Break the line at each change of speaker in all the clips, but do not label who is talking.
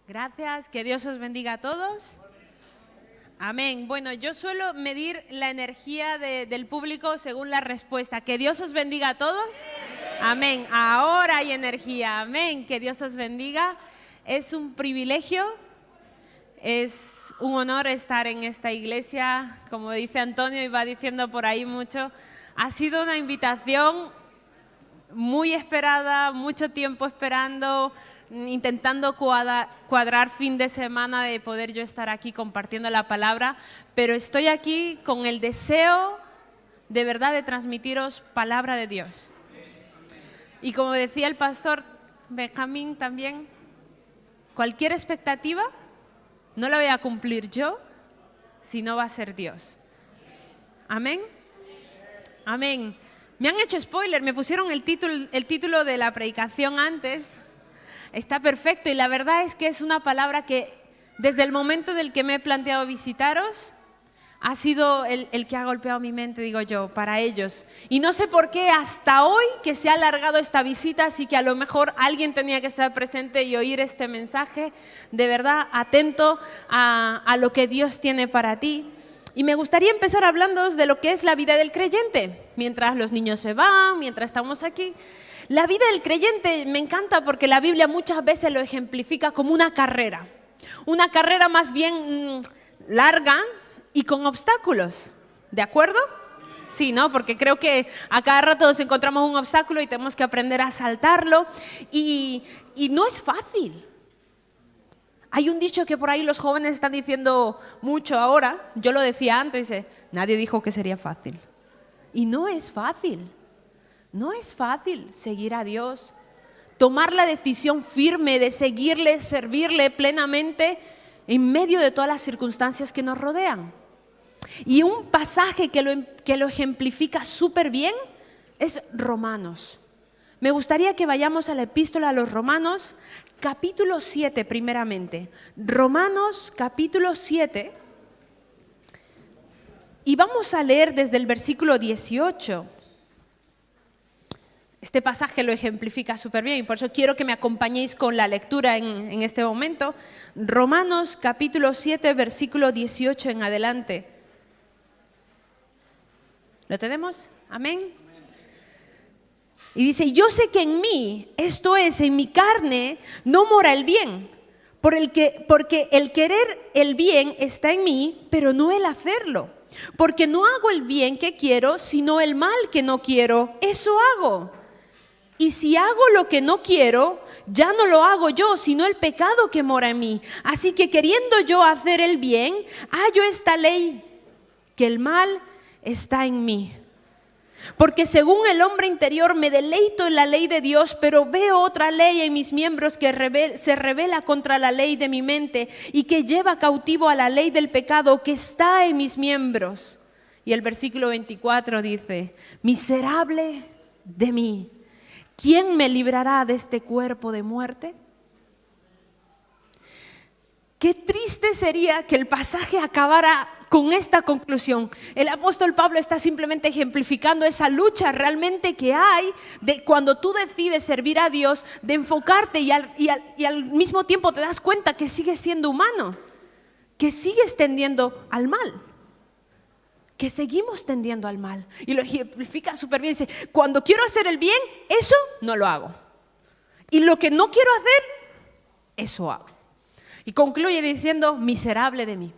Gracias, que Dios os bendiga a todos. Amén. Bueno, yo suelo medir la energía del público según la respuesta. Que Dios os bendiga a todos. Amén. Ahora hay energía. Amén. Que Dios os bendiga. Es un privilegio, es un honor estar en esta iglesia. Como dice Antonio y va diciendo por ahí mucho, ha sido una invitación muy esperada, mucho tiempo esperando, intentando cuadrar fin de semana de poder yo estar aquí compartiendo la palabra, pero estoy aquí con el deseo de verdad de transmitiros palabra de Dios. Y como decía el pastor Benjamín también, cualquier expectativa no la voy a cumplir yo, sino va a ser Dios. Amén. Amén. Me han hecho spoiler, me pusieron el título de la predicación antes. Está perfecto y la verdad es que es una palabra que desde el momento del que me he planteado visitaros ha sido el que ha golpeado mi mente, digo yo, para ellos. Y no sé por qué hasta hoy que se ha alargado esta visita, así que a lo mejor alguien tenía que estar presente y oír este mensaje, de verdad atento a lo que Dios tiene para ti. Y me gustaría empezar hablándoos de lo que es la vida del creyente, mientras los niños se van, mientras estamos aquí. La vida del creyente me encanta porque la Biblia muchas veces lo ejemplifica como una carrera más bien larga y con obstáculos, ¿de acuerdo? Sí, ¿no? Porque creo que a cada rato nos encontramos un obstáculo y tenemos que aprender a saltarlo y no es fácil. Hay un dicho que por ahí los jóvenes están diciendo mucho ahora, yo lo decía antes, dice, nadie dijo que sería fácil. Y no es fácil, no es fácil seguir a Dios, tomar la decisión firme de seguirle, servirle plenamente en medio de todas las circunstancias que nos rodean. Y un pasaje que lo ejemplifica súper bien es Romanos. Me gustaría que vayamos a la epístola a los Romanos, capítulo 7 primeramente. Romanos capítulo 7 y vamos a leer desde el versículo 18. Este pasaje lo ejemplifica súper bien y por eso quiero que me acompañéis con la lectura en este momento. Romanos capítulo 7, versículo 18 en adelante. ¿Lo tenemos? Amén. Y dice, yo sé que en mí, esto es, en mi carne, no mora el bien, porque el querer el bien está en mí, pero no el hacerlo. Porque no hago el bien que quiero, sino el mal que no quiero, eso hago. Y si hago lo que no quiero, ya no lo hago yo, sino el pecado que mora en mí. Así que queriendo yo hacer el bien, hallo esta ley, que el mal está en mí. Porque según el hombre interior me deleito en la ley de Dios, pero veo otra ley en mis miembros que se rebela contra la ley de mi mente y que lleva cautivo a la ley del pecado que está en mis miembros. Y el versículo 24 dice, miserable de mí, ¿quién me librará de este cuerpo de muerte? Qué triste sería que el pasaje acabara con esta conclusión. El apóstol Pablo está simplemente ejemplificando esa lucha realmente que hay de cuando tú decides servir a Dios, de enfocarte y al mismo tiempo te das cuenta que sigues siendo humano, que sigues tendiendo al mal, que seguimos tendiendo al mal. Y lo ejemplifica súper bien. Dice, cuando quiero hacer el bien, eso no lo hago. Y lo que no quiero hacer, eso hago. Y concluye diciendo, miserable de mí.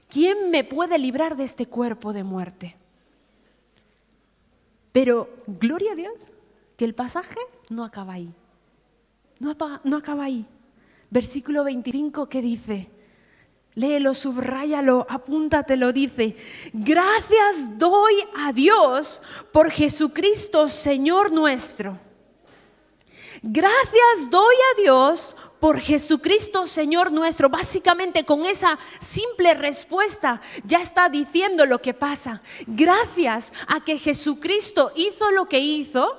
¿Quién me puede librar de este cuerpo de muerte? Pero, gloria a Dios, que el pasaje no acaba ahí. No acaba ahí. Versículo 25, ¿qué dice? Léelo, subráyalo, apúntatelo, dice, gracias doy a Dios por Jesucristo, Señor nuestro. Gracias doy a Dios por Jesucristo, Señor nuestro. Básicamente con esa simple respuesta ya está diciendo lo que pasa. Gracias a que Jesucristo hizo lo que hizo,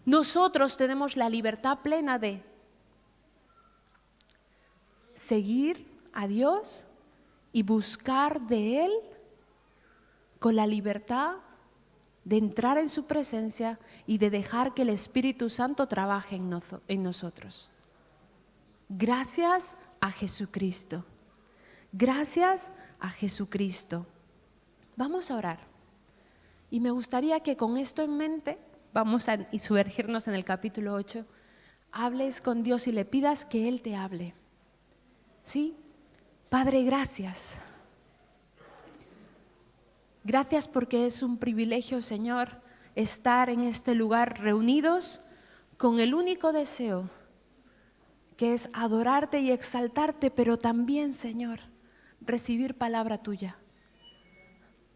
nosotros tenemos la libertad plena de seguir a Dios y buscar de Él con la libertad de entrar en su presencia y de dejar que el Espíritu Santo trabaje en nosotros. Gracias a Jesucristo. Gracias a Jesucristo. Vamos a orar. Y me gustaría que con esto en mente, vamos a sumergirnos en el capítulo 8, hables con Dios y le pidas que Él te hable. ¿Sí? Padre, gracias. Gracias porque es un privilegio, Señor, estar en este lugar reunidos con el único deseo que es adorarte y exaltarte, pero también, Señor, recibir palabra tuya.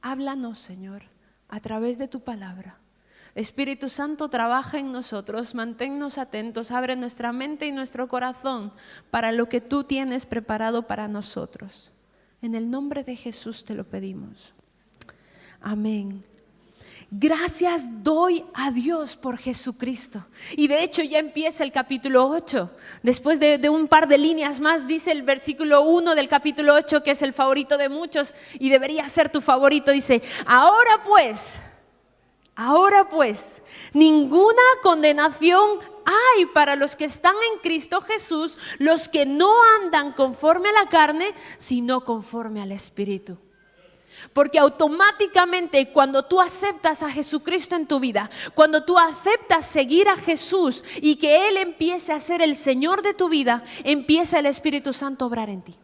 Háblanos, Señor, a través de tu palabra. Espíritu Santo, trabaja en nosotros, manténnos atentos, abre nuestra mente y nuestro corazón para lo que tú tienes preparado para nosotros. En el nombre de Jesús te lo pedimos. Amén. Gracias doy a Dios por Jesucristo. Y de hecho ya empieza el capítulo 8. Después de un par de líneas más dice el versículo 1 del capítulo 8, que es el favorito de muchos y debería ser tu favorito. Dice, ahora pues, ninguna condenación hay para los que están en Cristo Jesús, los que no andan conforme a la carne, sino conforme al Espíritu. Porque automáticamente cuando tú aceptas a Jesucristo en tu vida, cuando tú aceptas seguir a Jesús y que Él empiece a ser el Señor de tu vida, empieza el Espíritu Santo a obrar en ti.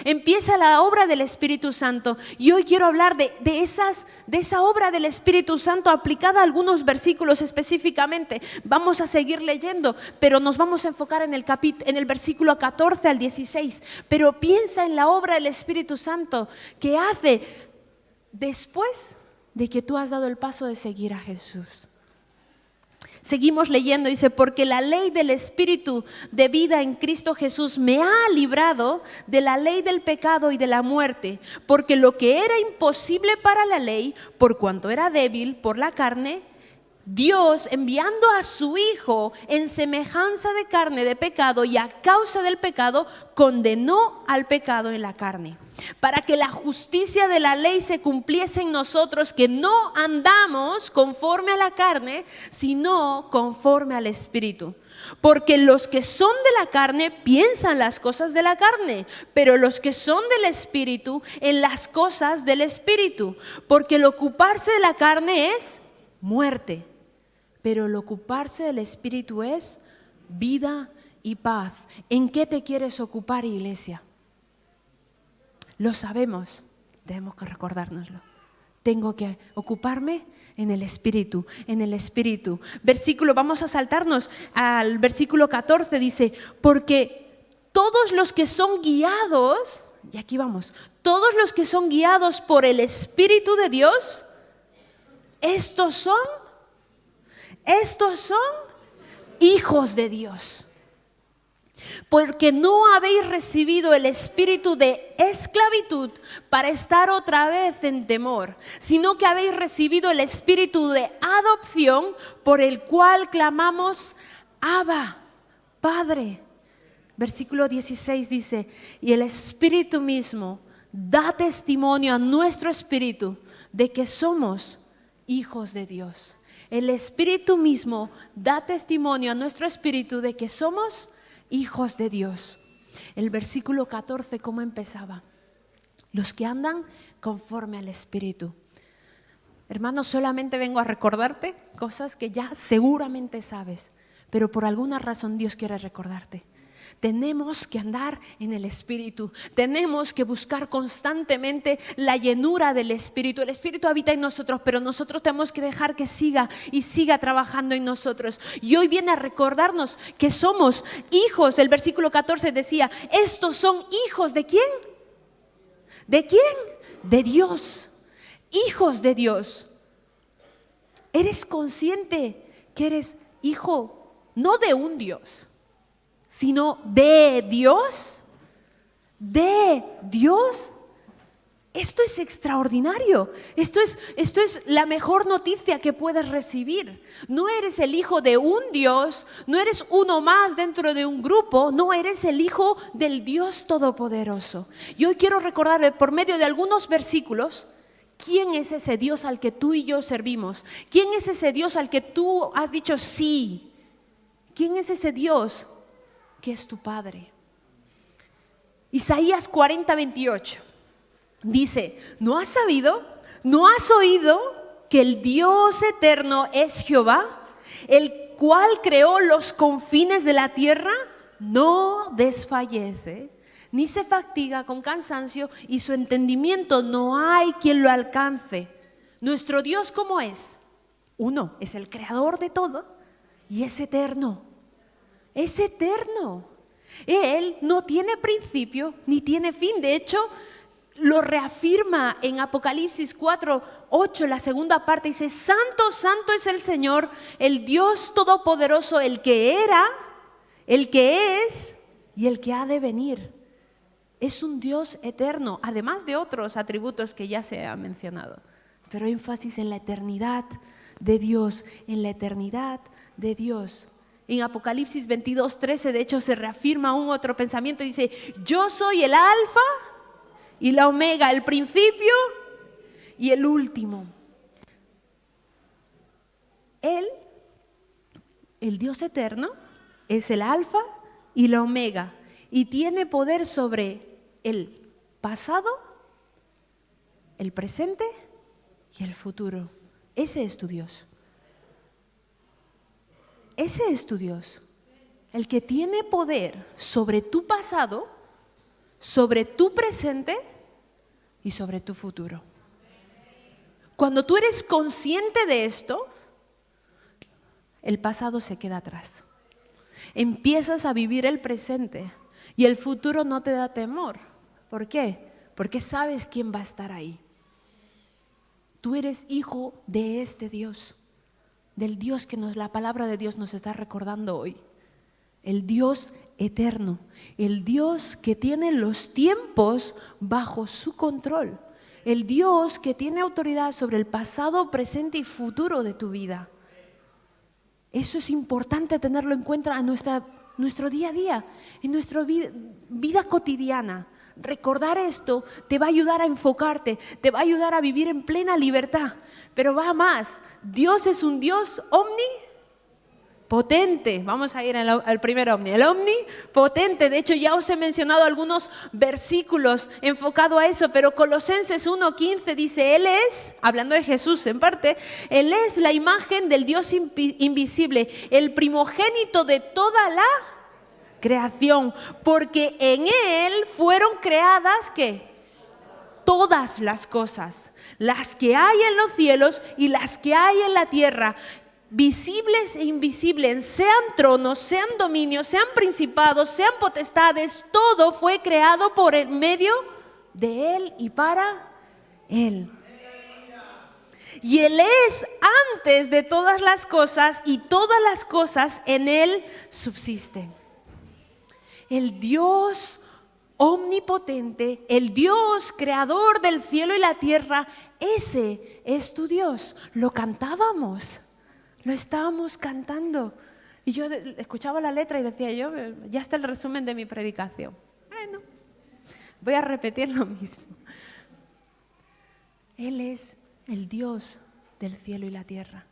Empieza la obra del Espíritu Santo. Y hoy quiero hablar de esa obra del Espíritu Santo aplicada a algunos versículos específicamente. Vamos a seguir leyendo, pero nos vamos a enfocar en el versículo 14 al 16. Pero piensa en la obra del Espíritu Santo que hace después de que tú has dado el paso de seguir a Jesús. Seguimos leyendo, dice, porque la ley del Espíritu de vida en Cristo Jesús me ha librado de la ley del pecado y de la muerte, porque lo que era imposible para la ley, por cuanto era débil por la carne, Dios, enviando a su Hijo en semejanza de carne de pecado y a causa del pecado, condenó al pecado en la carne, para que la justicia de la ley se cumpliese en nosotros, que no andamos conforme a la carne, sino conforme al Espíritu. Porque los que son de la carne piensan las cosas de la carne, pero los que son del Espíritu en las cosas del Espíritu. Porque el ocuparse de la carne es muerte, pero el ocuparse del Espíritu es vida y paz. ¿En qué te quieres ocupar, iglesia? Lo sabemos, tenemos que recordárnoslo. Tengo que ocuparme en el Espíritu, en el Espíritu. Vamos a saltarnos al versículo 14, dice, porque todos los que son guiados, y aquí vamos, todos los que son guiados por el Espíritu de Dios, estos son hijos de Dios. Porque no habéis recibido el espíritu de esclavitud para estar otra vez en temor, sino que habéis recibido el espíritu de adopción, por el cual clamamos, Abba, Padre. Versículo 16 dice, y el Espíritu mismo da testimonio a nuestro espíritu de que somos hijos de Dios. El Espíritu mismo da testimonio a nuestro espíritu de que somos hijos de Dios. El versículo 14, ¿cómo empezaba? Los que andan conforme al Espíritu. Hermanos, solamente vengo a recordarte cosas que ya seguramente sabes, pero por alguna razón Dios quiere recordarte. Tenemos que andar en el Espíritu, tenemos que buscar constantemente la llenura del Espíritu. El Espíritu habita en nosotros, pero nosotros tenemos que dejar que siga y siga trabajando en nosotros. Y hoy viene a recordarnos que somos hijos. El versículo 14 decía, estos son hijos ¿de quién? ¿De quién? De Dios, hijos de Dios. ¿Eres consciente que eres hijo no de un Dios, sino de Dios? ¿De Dios? Esto es extraordinario. Esto es la mejor noticia que puedes recibir. No eres el hijo de un Dios, no eres uno más dentro de un grupo, no, eres el hijo del Dios Todopoderoso. Y hoy quiero recordarle por medio de algunos versículos, ¿quién es ese Dios al que tú y yo servimos? ¿Quién es ese Dios al que tú has dicho sí? ¿Quién es ese Dios que es tu Padre? Isaías 40:28 dice, ¿no has sabido, no has oído que el Dios eterno es Jehová, el cual creó los confines de la tierra? No desfallece, ni se fatiga con cansancio, y su entendimiento no hay quien lo alcance. Nuestro Dios, ¿cómo es? Uno, es el creador de todo y es eterno. Es eterno. Él no tiene principio ni tiene fin. De hecho, lo reafirma en Apocalipsis 4:8, la segunda parte. Dice, Santo, santo es el Señor, el Dios todopoderoso, el que era, el que es y el que ha de venir. Es un Dios eterno, además de otros atributos que ya se han mencionado. Pero énfasis en la eternidad de Dios, en la eternidad de Dios. En Apocalipsis 22:13, de hecho, se reafirma un otro pensamiento. Dice, yo soy el alfa y la omega, el principio y el último. Él, el Dios eterno, es el alfa y la omega y tiene poder sobre el pasado, el presente y el futuro. Ese es tu Dios. Ese es tu Dios, el que tiene poder sobre tu pasado, sobre tu presente y sobre tu futuro. Cuando tú eres consciente de esto, el pasado se queda atrás. Empiezas a vivir el presente y el futuro no te da temor. ¿Por qué? Porque sabes quién va a estar ahí. Tú eres hijo de este Dios. Del Dios que la palabra de Dios nos está recordando hoy. El Dios eterno, el Dios que tiene los tiempos bajo su control, el Dios que tiene autoridad sobre el pasado, presente y futuro de tu vida. Eso es importante tenerlo en cuenta en nuestro día a día, en nuestra vida cotidiana. Recordar esto te va a ayudar a enfocarte, te va a ayudar a vivir en plena libertad. Pero va más, Dios es un Dios omnipotente. Vamos a ir al primer omni, el omnipotente. De hecho, ya os he mencionado algunos versículos enfocados a eso, pero Colosenses 1:15 dice, Él es, hablando de Jesús en parte, Él es la imagen del Dios invisible, el primogénito de toda la creación, porque en Él fueron creadas, ¿qué? Todas las cosas, las que hay en los cielos y las que hay en la tierra, visibles e invisibles, sean tronos, sean dominios, sean principados, sean potestades, todo fue creado por el medio de Él y para Él. Y Él es antes de todas las cosas y todas las cosas en Él subsisten. El Dios omnipotente, el Dios creador del cielo y la tierra, ese es tu Dios. Lo cantábamos, lo estábamos cantando. Y yo escuchaba la letra y decía yo, ya está el resumen de mi predicación. Bueno, voy a repetir lo mismo. Él es el Dios del cielo y la tierra.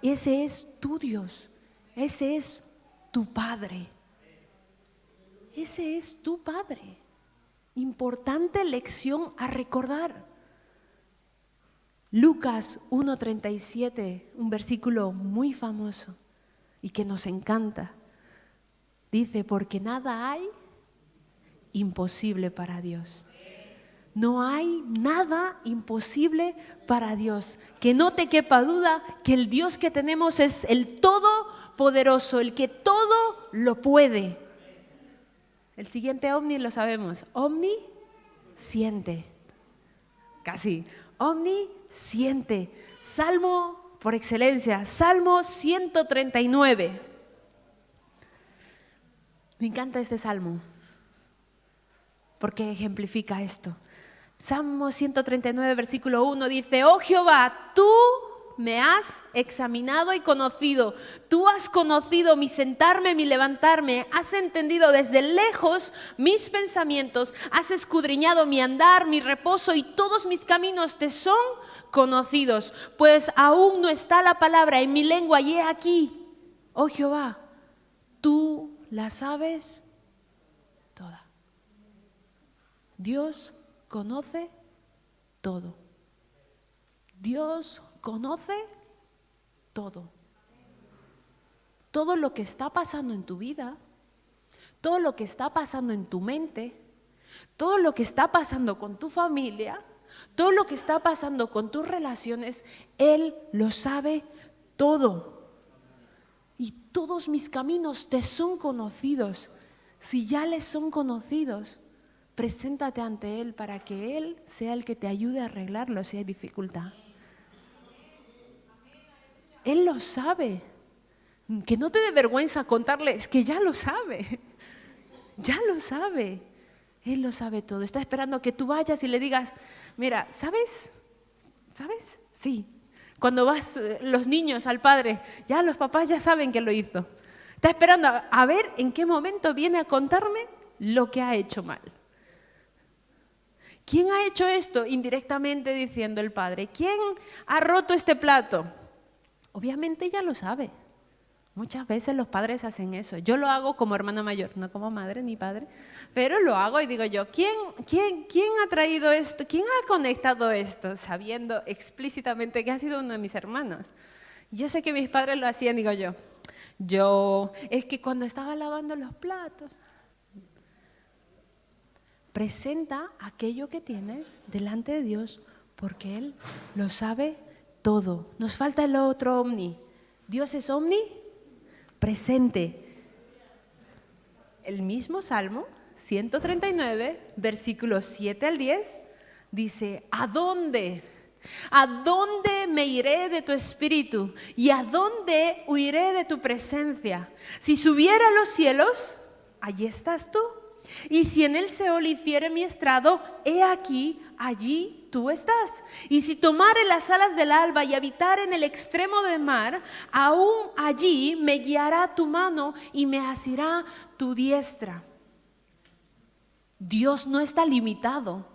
Ese es tu Dios, ese es tu Padre. Ese es tu Padre. Importante lección a recordar. Lucas 1:37, un versículo muy famoso y que nos encanta. Dice, porque nada hay imposible para Dios. No hay nada imposible para Dios. Que no te quepa duda que el Dios que tenemos es el Todopoderoso, el que todo lo puede. El siguiente omni lo sabemos, omnisciente, casi, omnisciente. Salmo por excelencia, Salmo 139. Me encanta este salmo, porque ejemplifica esto. Salmo 139, versículo 1 dice, oh Jehová, tú me has examinado y conocido. Tú has conocido mi sentarme, mi levantarme. Has entendido desde lejos mis pensamientos. Has escudriñado mi andar, mi reposo y todos mis caminos te son conocidos. Pues aún no está la palabra en mi lengua y he aquí, oh Jehová, tú la sabes toda. Dios conoce todo. Dios conoce todo. Todo lo que está pasando en tu vida, todo lo que está pasando en tu mente, todo lo que está pasando con tu familia, todo lo que está pasando con tus relaciones, Él lo sabe todo. Y todos mis caminos te son conocidos. Si ya les son conocidos, preséntate ante Él para que Él sea el que te ayude a arreglarlo si hay dificultad. Él lo sabe. Que no te dé vergüenza contarle, es que ya lo sabe. Ya lo sabe. Él lo sabe todo. Está esperando que tú vayas y le digas, mira, ¿sabes? ¿Sabes? Sí. Cuando vas los niños al padre, ya los papás ya saben que lo hizo. Está esperando a ver en qué momento viene a contarme lo que ha hecho mal. ¿Quién ha hecho esto? Indirectamente diciendo el padre. ¿Quién ha roto este plato? Obviamente ya lo sabe. Muchas veces los padres hacen eso. Yo lo hago como hermana mayor, no como madre ni padre, pero lo hago y digo yo, ¿quién ha traído esto? ¿Quién ha conectado esto? Sabiendo explícitamente que ha sido uno de mis hermanos. Yo sé que mis padres lo hacían, digo yo, es que cuando estaba lavando los platos, presenta aquello que tienes delante de Dios porque Él lo sabe todo. Nos falta el otro omni. Dios es omnipresente. El mismo Salmo 139, versículos 7 al 10, dice, ¿a dónde? ¿A dónde me iré de tu espíritu? ¿Y a dónde huiré de tu presencia? Si subiera a los cielos, allí estás tú. Y si en el Seol hiciere mi estrado, he aquí, allí tú estás. Y si tomare las alas del alba y habitar en el extremo del mar, aún allí me guiará tu mano y me asirá tu diestra. Dios no está limitado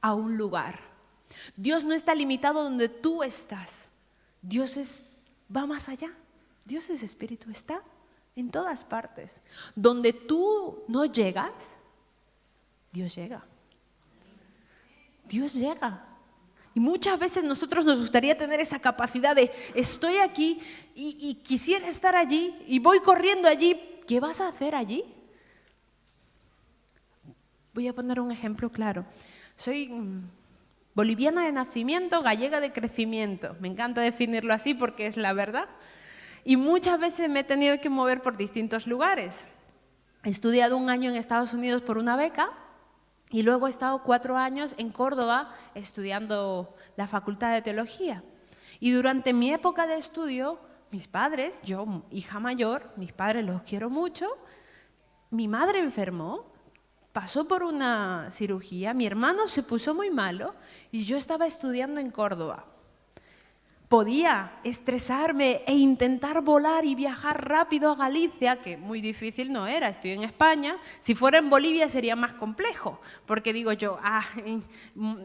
a un lugar. Dios no está limitado donde tú estás. Va más allá. Dios es espíritu, está en todas partes. Donde tú no llegas, Dios llega. Dios llega. Y muchas veces nosotros nos gustaría tener esa capacidad de estoy aquí y quisiera estar allí y voy corriendo allí. ¿Qué vas a hacer allí? Voy a poner un ejemplo claro. Soy boliviana de nacimiento, gallega de crecimiento. Me encanta definirlo así porque es la verdad. Y muchas veces me he tenido que mover por distintos lugares. He estudiado 1 año en Estados Unidos por una beca y luego he estado 4 años en Córdoba estudiando la Facultad de Teología. Y durante mi época de estudio, mis padres, yo hija mayor, mis padres los quiero mucho, mi madre enfermó, pasó por una cirugía, mi hermano se puso muy malo y yo estaba estudiando en Córdoba. Podía estresarme e intentar volar y viajar rápido a Galicia, que muy difícil no era, estoy en España. Si fuera en Bolivia sería más complejo, porque digo yo,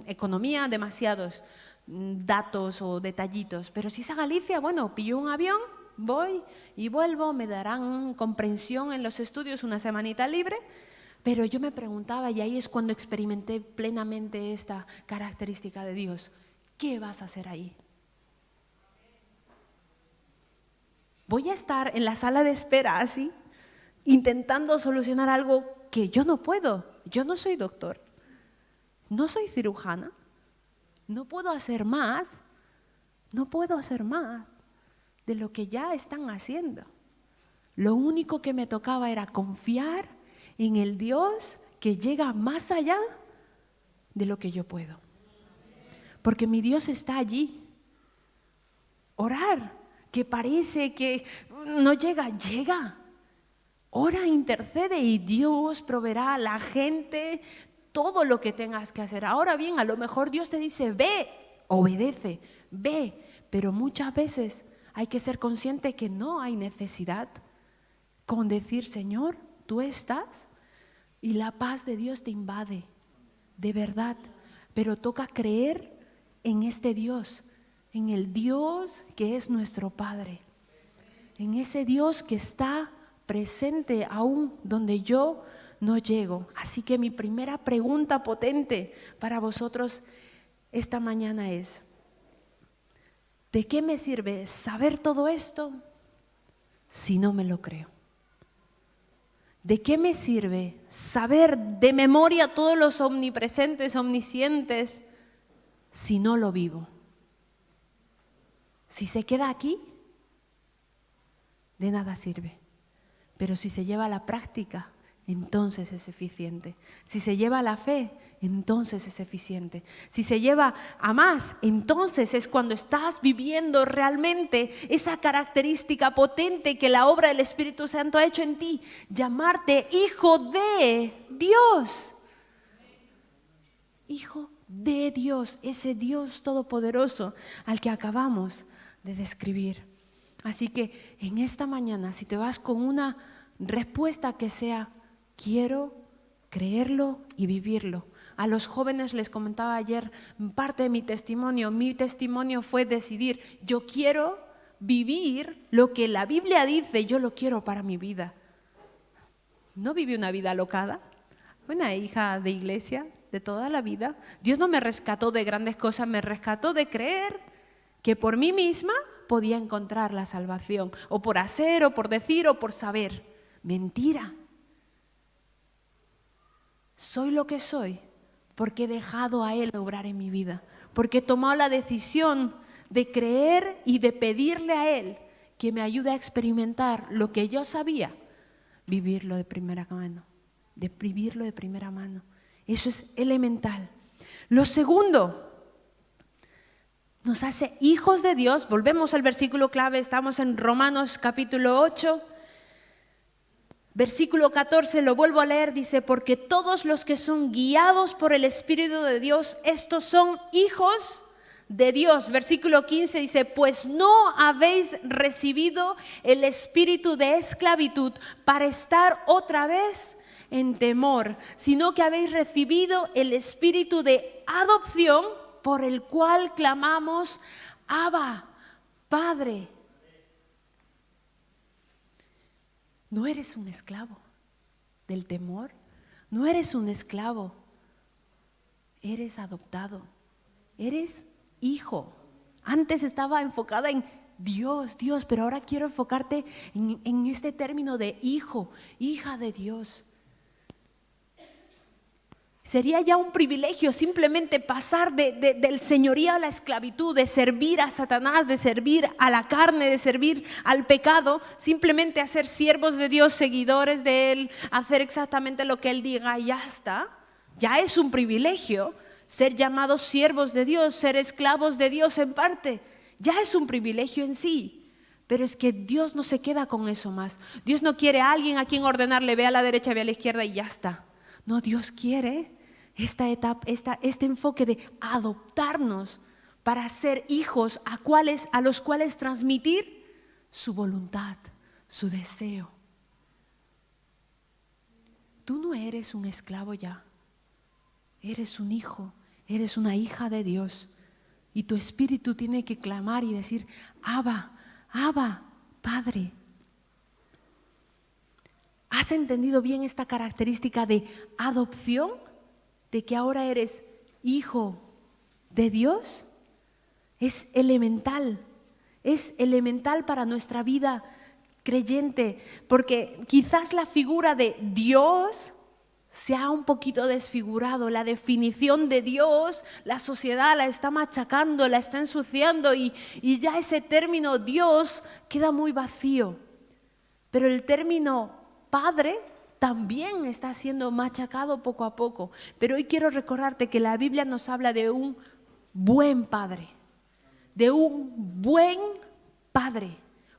economía, demasiados datos o detallitos. Pero si es a Galicia, bueno, pillo un avión, voy y vuelvo, me darán comprensión en los estudios, una semanita libre. Pero yo me preguntaba, y ahí es cuando experimenté plenamente esta característica de Dios, ¿qué vas a hacer ahí? Voy a estar en la sala de espera así, intentando solucionar algo que yo no puedo. Yo no soy doctor, no soy cirujana, no puedo hacer más de lo que ya están haciendo. Lo único que me tocaba era confiar en el Dios que llega más allá de lo que yo puedo. Porque mi Dios está allí. Orar. Que parece que no llega. Ora, intercede y Dios proveerá a la gente todo lo que tengas que hacer. Ahora bien, a lo mejor Dios te dice, ve, obedece, ve. Pero muchas veces hay que ser consciente que no hay necesidad con decir, Señor, tú estás y la paz de Dios te invade, de verdad. Pero toca creer en este Dios, en el Dios que es nuestro Padre, en ese Dios que está presente aún donde yo no llego. Así que mi primera pregunta potente para vosotros esta mañana es: ¿de qué me sirve saber todo esto si no me lo creo? ¿De qué me sirve saber de memoria todos los omnipresentes, omniscientes, si no lo vivo? Si se queda aquí, de nada sirve. Pero si se lleva a la práctica, entonces es eficiente. Si se lleva a la fe, entonces es eficiente. Si se lleva a más, entonces es cuando estás viviendo realmente esa característica potente que la obra del Espíritu Santo ha hecho en ti, llamarte hijo de Dios. Hijo de Dios, ese Dios todopoderoso al que acabamos de describir. Así que en esta mañana, si te vas con una respuesta que sea: quiero creerlo y vivirlo. A los jóvenes les comentaba ayer parte de mi testimonio. Mi testimonio fue decidir: yo quiero vivir lo que la Biblia dice, yo lo quiero para mi vida. No viví una vida alocada, una hija de iglesia de toda la vida. Dios no me rescató de grandes cosas, me rescató de creer que por mí misma podía encontrar la salvación, o por hacer, o por decir, o por saber. Mentira. Soy lo que soy porque he dejado a Él obrar en mi vida, porque he tomado la decisión de creer y de pedirle a Él que me ayude a experimentar lo que yo sabía, vivirlo de primera mano, de vivirlo de primera mano. Eso es elemental. Lo segundo, nos hace hijos de Dios. Volvemos al versículo clave, estamos en Romanos capítulo 8. Versículo 14, lo vuelvo a leer, dice: porque todos los que son guiados por el Espíritu de Dios, estos son hijos de Dios. Versículo 15 dice: pues no habéis recibido el espíritu de esclavitud para estar otra vez en temor, sino que habéis recibido el espíritu de adopción, por el cual clamamos: Abba, Padre. No eres un esclavo del temor, no eres un esclavo, eres adoptado, eres hijo. Antes estaba enfocada en Dios, pero ahora quiero enfocarte en este término de hijo, hija de Dios. Sería ya un privilegio simplemente pasar del señorío a la esclavitud, de servir a Satanás, de servir a la carne, de servir al pecado, simplemente a ser siervos de Dios, seguidores de Él, hacer exactamente lo que Él diga y ya está. Ya es un privilegio ser llamados siervos de Dios, ser esclavos de Dios en parte. Ya es un privilegio en sí. Pero es que Dios no se queda con eso más. Dios no quiere a alguien a quien ordenarle: ve a la derecha, ve a la izquierda y ya está. No, Dios quiere esta etapa, este enfoque de adoptarnos para ser hijos a los cuales transmitir su voluntad, su deseo. Tú no eres un esclavo ya, eres un hijo, eres una hija de Dios, y tu espíritu tiene que clamar y decir: Abba, Abba, Padre. ¿Has entendido bien esta característica de adopción? De que ahora eres hijo de Dios. Es elemental para nuestra vida creyente, porque quizás la figura de Dios se ha un poquito desfigurado. La definición de Dios, la sociedad la está machacando, la está ensuciando y ya ese término Dios queda muy vacío. Pero el término Padre también está siendo machacado poco a poco. Pero hoy quiero recordarte que la Biblia nos habla de un buen Padre, de un buen Padre.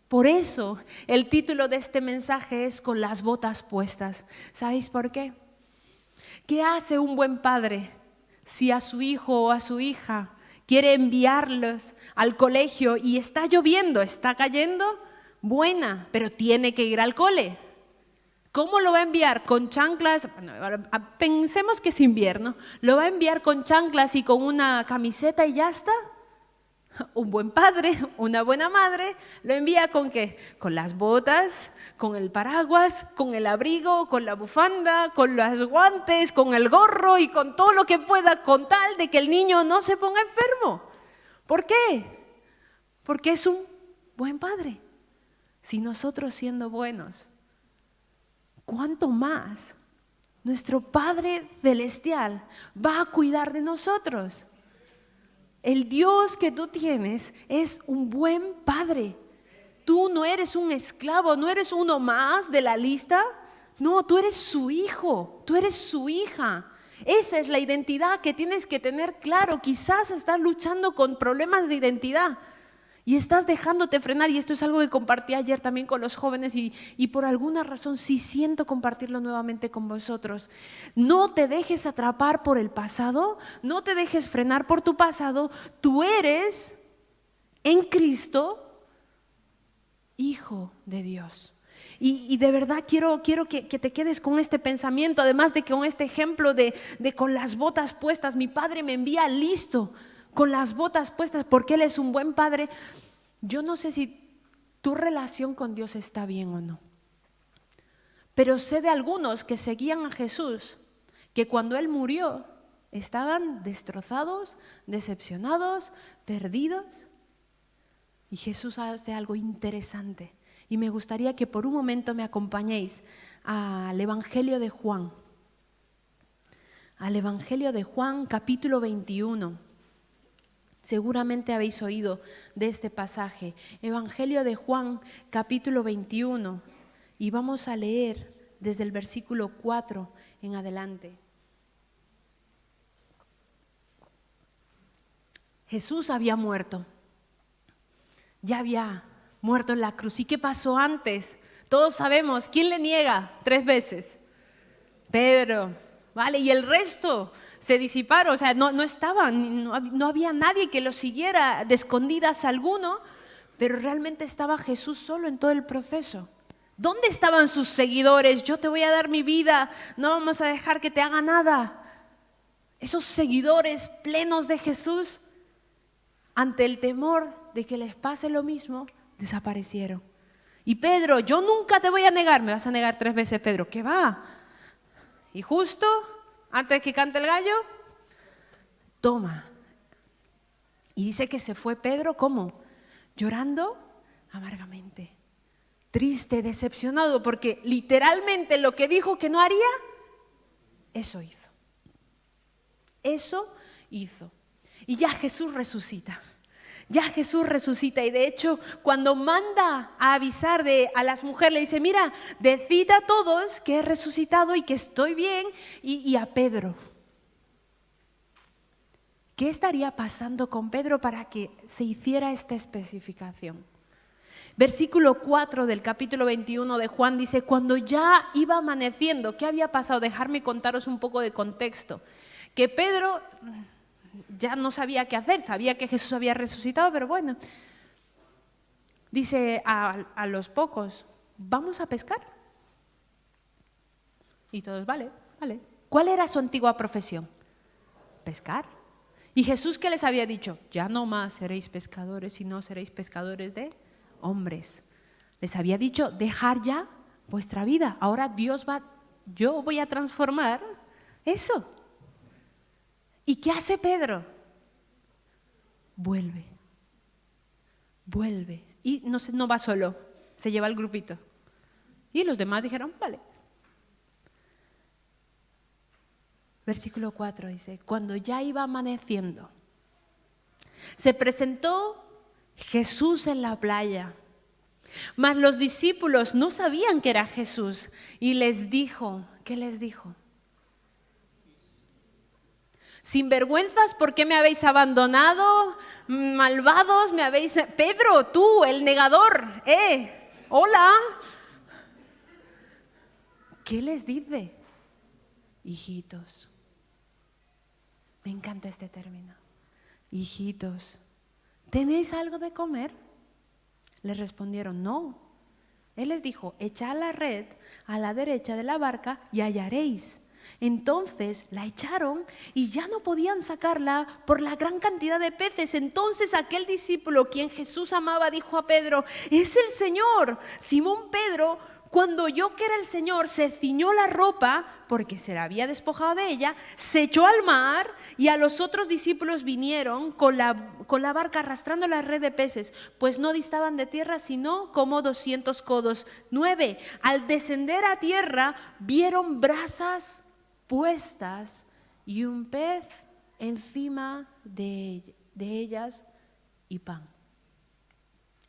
Por eso el título de este mensaje es Con las botas puestas. ¿Sabéis por qué? ¿Qué hace un buen padre si a su hijo o a su hija quiere enviarlos al colegio y está lloviendo, está cayendo? Buena, pero tiene que ir al cole. ¿Cómo lo va a enviar? ¿Con chanclas? Bueno, pensemos que es invierno. ¿Lo va a enviar con chanclas y con una camiseta y ya está? un buen padre, una buena madre, lo envía ¿con qué? Con las botas, con el paraguas, con el abrigo, con la bufanda, con los guantes, con el gorro y con todo lo que pueda, con tal de que el niño no se ponga enfermo. ¿Por qué? Porque es un buen padre. Si nosotros siendo buenos, ¿cuánto más nuestro Padre Celestial va a cuidar de nosotros? El Dios que tú tienes es un buen padre. Tú no eres un esclavo, no eres uno más de la lista. No, tú eres su hijo, tú eres su hija. Esa es la identidad que tienes que tener claro. Quizás estás luchando con problemas de identidad y estás dejándote frenar, y esto es algo que compartí ayer también con los jóvenes y por alguna razón sí siento compartirlo nuevamente con vosotros. No te dejes atrapar por el pasado, no te dejes frenar por tu pasado. Tú eres en Cristo hijo de Dios. Y de verdad quiero que te quedes con este pensamiento, además de que con este ejemplo de con las botas puestas. Mi padre me envía listo, con las botas puestas, porque Él es un buen padre. Yo no sé si tu relación con Dios está bien o no, pero sé de algunos que seguían a Jesús, que cuando Él murió estaban destrozados, decepcionados, perdidos. Y Jesús hace algo interesante. Y me gustaría que por un momento me acompañéis al Evangelio de Juan. Al Evangelio de Juan, capítulo 21. Seguramente habéis oído de este pasaje. Evangelio de Juan, capítulo 21. Y vamos a leer desde el versículo 4 en adelante. Jesús había muerto. Ya había muerto en la cruz. ¿Y qué pasó antes? Todos sabemos. ¿Quién le niega 3 veces? Pedro. ¿Vale? Y el resto se disiparon. O sea, no había nadie que lo siguiera de escondidas alguno, pero realmente estaba Jesús solo en todo el proceso. ¿Dónde estaban sus seguidores? Yo te voy a dar mi vida, no vamos a dejar que te haga nada. Esos seguidores plenos de Jesús, ante el temor de que les pase lo mismo, desaparecieron. Y Pedro, yo nunca te voy a negar. Me vas a negar 3 veces, Pedro. ¿Qué va? Y justo antes que cante el gallo, toma. Y dice que se fue Pedro, ¿cómo? Llorando amargamente, triste, decepcionado, porque literalmente lo que dijo que no haría, eso hizo. Eso hizo. Y ya Jesús resucita. Ya Jesús resucita, y de hecho cuando manda a avisar a las mujeres, le dice, mira, decid a todos que he resucitado y que estoy bien, y a Pedro. ¿Qué estaría pasando con Pedro para que se hiciera esta especificación? Versículo 4 del capítulo 21 de Juan dice, cuando ya iba amaneciendo, ¿qué había pasado? Dejarme contaros un poco de contexto. Que Pedro ya no sabía qué hacer, sabía que Jesús había resucitado, pero bueno, dice a los pocos, ¿vamos a pescar? Y todos, vale. ¿Cuál era su antigua profesión? Pescar. ¿Y Jesús qué les había dicho? Ya no más seréis pescadores, sino seréis pescadores de hombres. Les había dicho, dejar ya vuestra vida. Ahora yo voy a transformar eso. ¿Y qué hace Pedro? Vuelve. Y no va solo, se lleva al grupito. Y los demás dijeron, vale. Versículo 4 dice, cuando ya iba amaneciendo, se presentó Jesús en la playa. Mas los discípulos no sabían que era Jesús. Y les dijo, ¿qué les dijo? Sinvergüenzas, ¿por qué me habéis abandonado? Malvados, me habéis... Pedro, tú, el negador, hola. ¿Qué les dice? Hijitos. Me encanta este término. Hijitos, ¿tenéis algo de comer? Les respondieron, no. Él les dijo, echad la red a la derecha de la barca y hallaréis. Entonces la echaron y ya no podían sacarla por la gran cantidad de peces. Entonces aquel discípulo, quien Jesús amaba, dijo a Pedro: es el Señor. Simón Pedro, cuando oyó que era el Señor, se ciñó la ropa, porque se la había despojado de ella, se echó al mar, y a los otros discípulos vinieron con la barca arrastrando la red de peces, pues no distaban de tierra sino como 200 codos. 9. Al descender a tierra vieron brasas puestas y un pez encima de ellas y pan.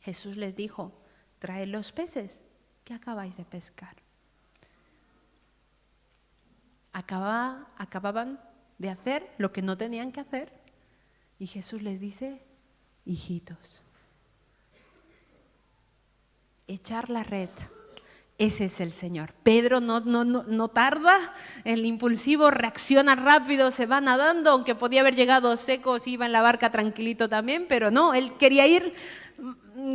Jesús les dijo: traed los peces que acabáis de pescar. Acababan de hacer lo que no tenían que hacer, y Jesús les dice: hijitos, echar la red. Ese es el Señor. Pedro no tarda, el impulsivo reacciona rápido, se va nadando, aunque podía haber llegado seco si iba en la barca tranquilito también, pero no, él quería ir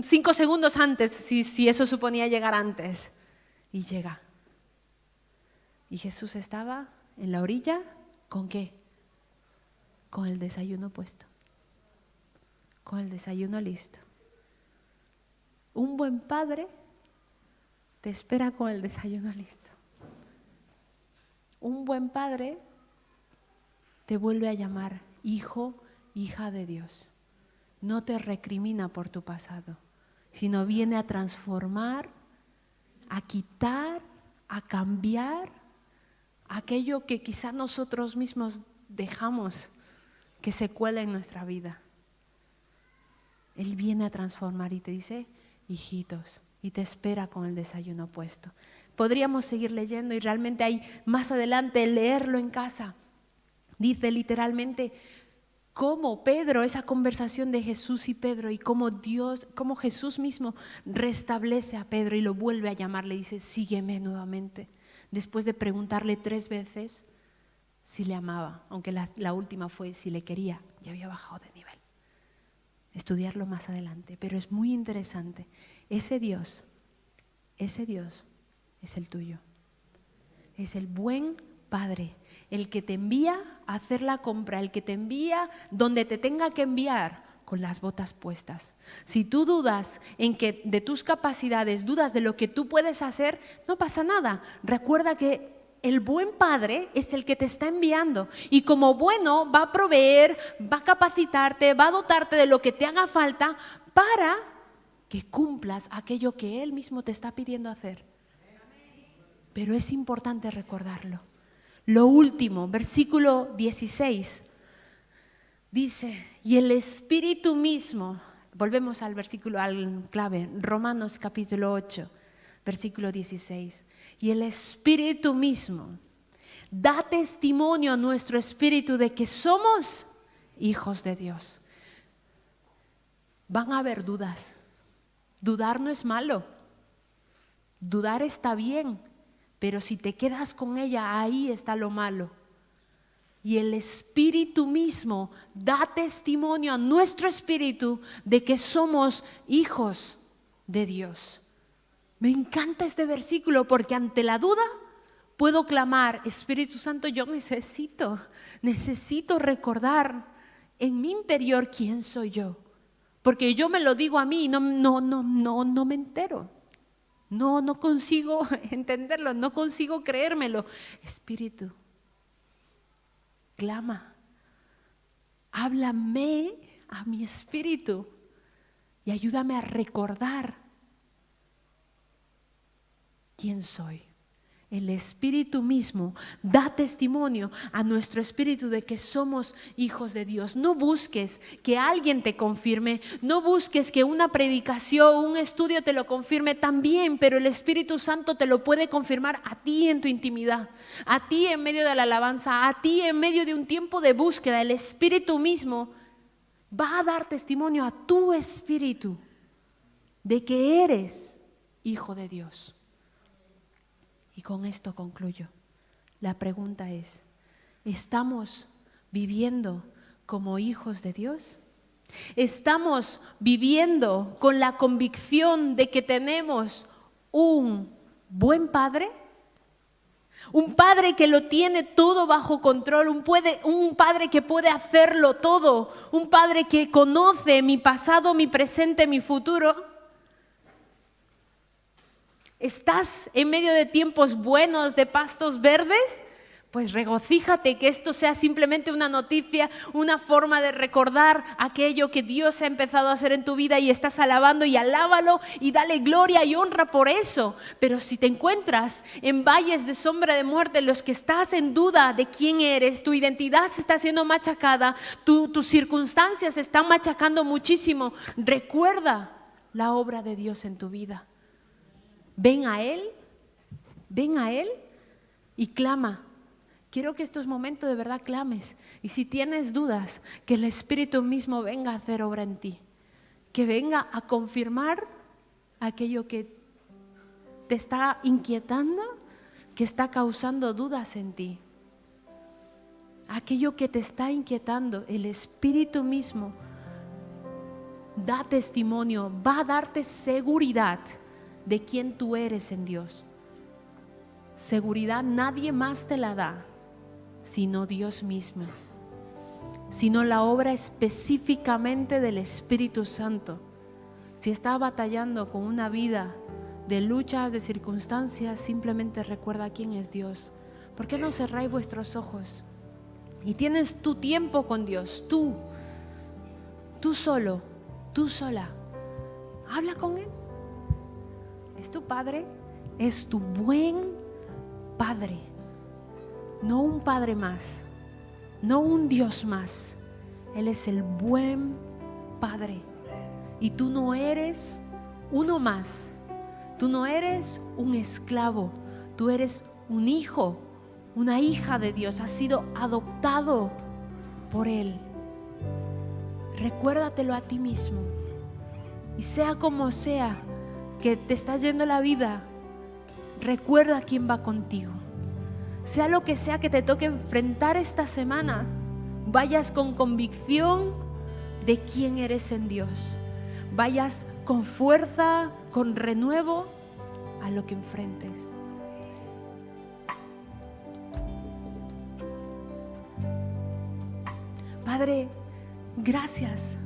5 segundos antes, si eso suponía llegar antes. Y llega. Y Jesús estaba en la orilla, ¿con qué? Con el desayuno puesto, con el desayuno listo. Un buen padre te espera con el desayuno listo. Un buen padre te vuelve a llamar hijo, hija de Dios. No te recrimina por tu pasado, sino viene a transformar, a quitar, a cambiar aquello que quizá nosotros mismos dejamos que se cuela en nuestra vida. Él viene a transformar y te dice: hijitos, y te espera con el desayuno puesto. Podríamos seguir leyendo y realmente hay más adelante, leerlo en casa. Dice literalmente cómo Pedro, esa conversación de Jesús y Pedro, y cómo Jesús mismo restablece a Pedro y lo vuelve a llamar, le dice: sígueme nuevamente. Después de preguntarle 3 veces si le amaba, aunque la última fue si le quería, ya había bajado de nivel. Estudiarlo más adelante, pero es muy interesante. Ese Dios es el tuyo. Es el buen Padre, el que te envía a hacer la compra, el que te envía donde te tenga que enviar con las botas puestas. Si tú dudas de tus capacidades, dudas de lo que tú puedes hacer, no pasa nada. Recuerda que el buen Padre es el que te está enviando y como bueno va a proveer, va a capacitarte, va a dotarte de lo que te haga falta para que cumplas aquello que Él mismo te está pidiendo hacer. Pero es importante recordarlo. Lo último, versículo 16, dice: y el Espíritu mismo, volvemos al versículo, al clave, Romanos capítulo 8, versículo 16. Y el Espíritu mismo da testimonio a nuestro espíritu de que somos hijos de Dios. Van a haber dudas. Dudar no es malo. Dudar está bien, pero si te quedas con ella, ahí está lo malo. Y el Espíritu mismo da testimonio a nuestro espíritu de que somos hijos de Dios. Me encanta este versículo porque ante la duda puedo clamar: Espíritu Santo, yo necesito recordar en mi interior quién soy yo. Porque yo me lo digo a mí y no me entero. No consigo entenderlo, no consigo creérmelo. Espíritu, clama, háblame a mi espíritu y ayúdame a recordar quién soy. El Espíritu mismo da testimonio a nuestro espíritu de que somos hijos de Dios. No busques que alguien te confirme, no busques que una predicación, un estudio te lo confirme también, pero el Espíritu Santo te lo puede confirmar a ti en tu intimidad, a ti en medio de la alabanza, a ti en medio de un tiempo de búsqueda. El Espíritu mismo va a dar testimonio a tu espíritu de que eres hijo de Dios. Y con esto concluyo. La pregunta es: ¿estamos viviendo como hijos de Dios? ¿Estamos viviendo con la convicción de que tenemos un buen Padre? Un Padre que lo tiene todo bajo control, un Padre que puede hacerlo todo, un Padre que conoce mi pasado, mi presente, mi futuro. ¿Estás en medio de tiempos buenos, de pastos verdes? Pues regocíjate que esto sea simplemente una noticia, una forma de recordar aquello que Dios ha empezado a hacer en tu vida y estás alabando, y alábalo y dale gloria y honra por eso. Pero si te encuentras en valles de sombra de muerte, en los que estás en duda de quién eres, tu identidad se está siendo machacada, tus circunstancias se están machacando muchísimo, recuerda la obra de Dios en tu vida. Ven a Él y clama. Quiero que estos momentos de verdad clames. Y si tienes dudas, que el Espíritu mismo venga a hacer obra en ti. Que venga a confirmar aquello que te está inquietando, que está causando dudas en ti. Aquello que te está inquietando, el Espíritu mismo da testimonio, va a darte seguridad de quién tú eres en Dios. Seguridad nadie más te la da, sino Dios mismo, sino la obra específicamente del Espíritu Santo. Si estás batallando con una vida de luchas, de circunstancias, simplemente recuerda quién es Dios. ¿Por qué no cerráis vuestros ojos? Y tienes tu tiempo con Dios, tú solo, tú sola. Habla con Él. Es tu Padre, es tu buen Padre. No un padre más, no un Dios más. Él es el buen Padre. Y tú no eres uno más. Tú no eres un esclavo. Tú eres un hijo, una hija de Dios. Has sido adoptado por Él. Recuérdatelo a ti mismo. Y sea como sea que te está yendo la vida, recuerda quién va contigo. Sea lo que sea que te toque enfrentar esta semana, vayas con convicción de quién eres en Dios. Vayas con fuerza, con renuevo a lo que enfrentes. Padre, gracias,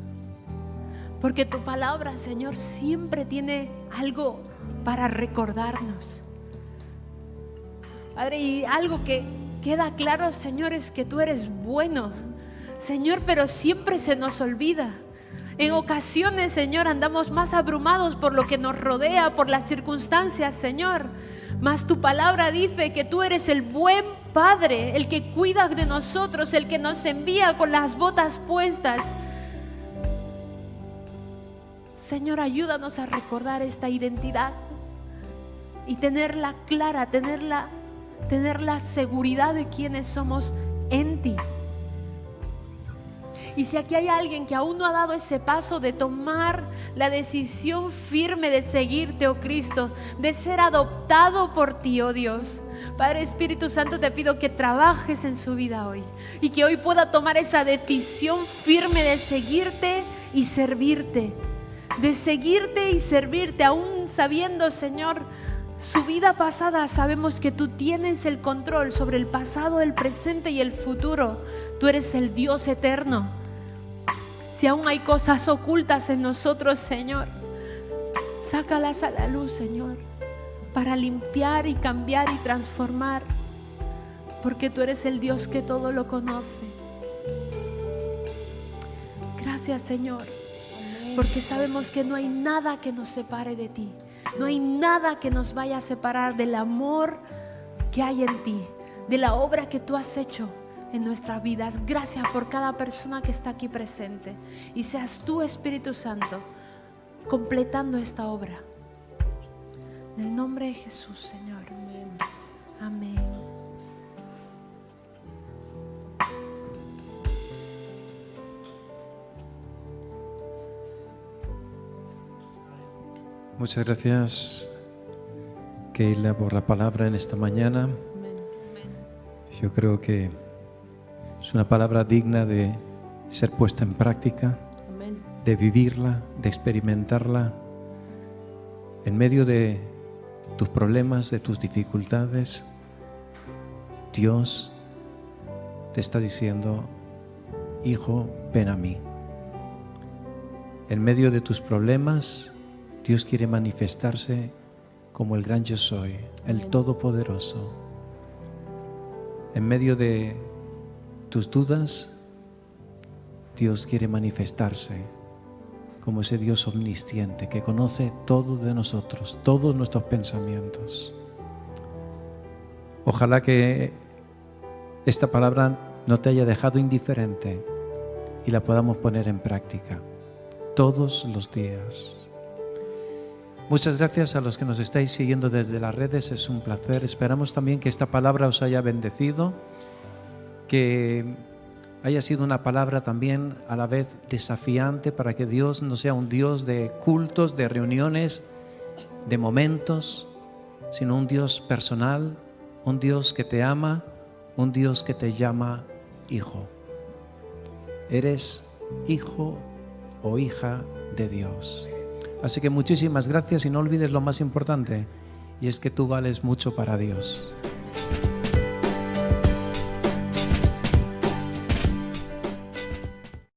porque tu palabra, Señor, siempre tiene algo para recordarnos. Padre, y algo que queda claro, Señor, es que tú eres bueno, Señor, pero siempre se nos olvida. En ocasiones, Señor, andamos más abrumados por lo que nos rodea, por las circunstancias, Señor. Mas tu palabra dice que tú eres el buen Padre, el que cuida de nosotros, el que nos envía con las botas puestas. Señor, ayúdanos a recordar esta identidad y tenerla clara, tener la seguridad de quiénes somos en ti. Y si aquí hay alguien que aún no ha dado ese paso de tomar la decisión firme de seguirte, oh Cristo, de ser adoptado por ti, oh Dios, Padre Espíritu Santo, te pido que trabajes en su vida hoy y que hoy pueda tomar esa decisión firme de seguirte y servirte, de seguirte y servirte, aún sabiendo, Señor, su vida pasada. Sabemos que tú tienes el control sobre el pasado, el presente y el futuro. Tú eres el Dios eterno. Si aún hay cosas ocultas en nosotros, Señor, sácalas a la luz, Señor, para limpiar y cambiar y transformar, porque tú eres el Dios que todo lo conoce. Gracias, Señor, porque sabemos que no hay nada que nos separe de ti. No hay nada que nos vaya a separar del amor que hay en ti, de la obra que tú has hecho en nuestras vidas. Gracias por cada persona que está aquí presente. Y seas tú, Espíritu Santo, completando esta obra. En el nombre de Jesús, Señor. Amén.
Muchas gracias, Keila, por la palabra en esta mañana. Yo creo que es una palabra digna de ser puesta en práctica, de vivirla, de experimentarla en medio de tus problemas, de tus dificultades. Dios te está diciendo, hijo, ven a mí. En medio de tus problemas, Dios quiere manifestarse como el gran yo soy, el Todopoderoso. En medio de tus dudas, Dios quiere manifestarse como ese Dios omnisciente que conoce todo de nosotros, todos nuestros pensamientos. Ojalá que esta palabra no te haya dejado indiferente y la podamos poner en práctica todos los días. Muchas gracias a los que nos estáis siguiendo desde las redes, es un placer. Esperamos también que esta palabra os haya bendecido, que haya sido una palabra también a la vez desafiante para que Dios no sea un Dios de cultos, de reuniones, de momentos, sino un Dios personal, un Dios que te ama, un Dios que te llama hijo. Eres hijo o hija de Dios. Así que muchísimas gracias y no olvides lo más importante, y es que tú vales mucho para Dios.